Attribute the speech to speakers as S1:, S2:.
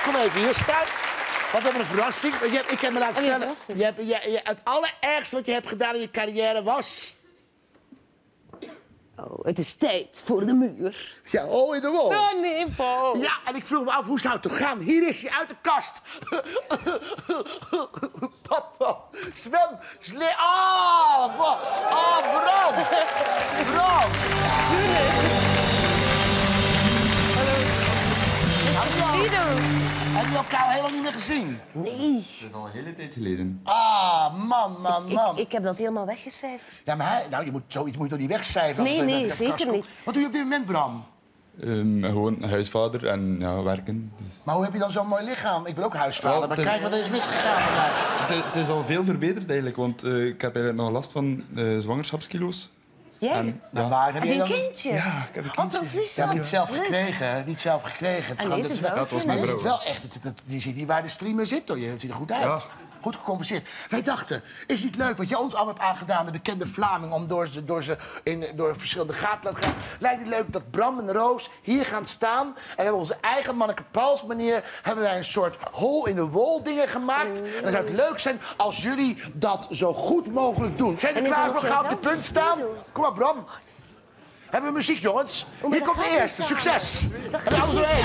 S1: kom even hier staan. Want we hebben een verrassing. Ik heb me laten vertellen. Het allerergste wat je hebt gedaan in je carrière was...
S2: Oh, het is tijd voor de muur.
S1: Ja, hol in de wol.
S2: Oh, nee, Paul.
S1: Ja, en ik vroeg me af, hoe zou het toch gaan? Hier is hij uit de kast. Papa, zwem, oh, Bram. Bram. Hebben we elkaar al heel lang niet meer gezien?
S2: Nee.
S3: Dat is al een hele tijd geleden.
S1: Ah, man.
S2: Ik heb dat helemaal weggecijferd.
S1: Ja, maar je moet zoiets toch niet wegcijferen?
S2: Nee, zeker niet.
S1: Wat doe je op dit moment, Bram?
S3: Gewoon huisvader en ja, werken. Dus.
S1: Maar hoe heb je dan zo'n mooi lichaam? Ik ben ook huisvader,
S3: Ja,
S1: maar kijk wat er is misgegaan vandaag.
S3: Het is al veel verbeterd eigenlijk, want ik heb eigenlijk nog last van zwangerschapskilo's.
S2: Jij?
S3: En,
S1: Nou, waar heb
S2: Heb
S1: je
S2: je een
S1: dan...
S2: kindje?
S3: Ja, ik heb een
S2: Oh,
S3: kindje.
S2: proficiat.
S1: Ja, maar niet zelf gekregen, hè? Niet zelf gekregen.
S2: En deze vrouw?
S3: Dat was mijn
S1: Maar je
S3: vrouw.
S1: ziet wel echt, je ziet niet waar de streamer zit, hoor. Je ziet er goed uit.
S3: Ja.
S1: Goed gecompenseerd. Wij dachten, is het niet leuk wat je ons allemaal hebt aangedaan... de bekende Vlaming, om door verschillende gaten te laten gaan... lijkt het leuk dat Bram en Roos hier gaan staan... en we hebben onze eigen Manneke Pauls manier... hebben wij een soort hol in de wol dingen gemaakt. En dan zou het leuk zijn als jullie dat zo goed mogelijk doen. Zijn jullie klaar voor gauw op de punt staan? Kom maar, Bram. Hebben we muziek, jongens? Hier komt de eerste. Succes. En alles doorheen.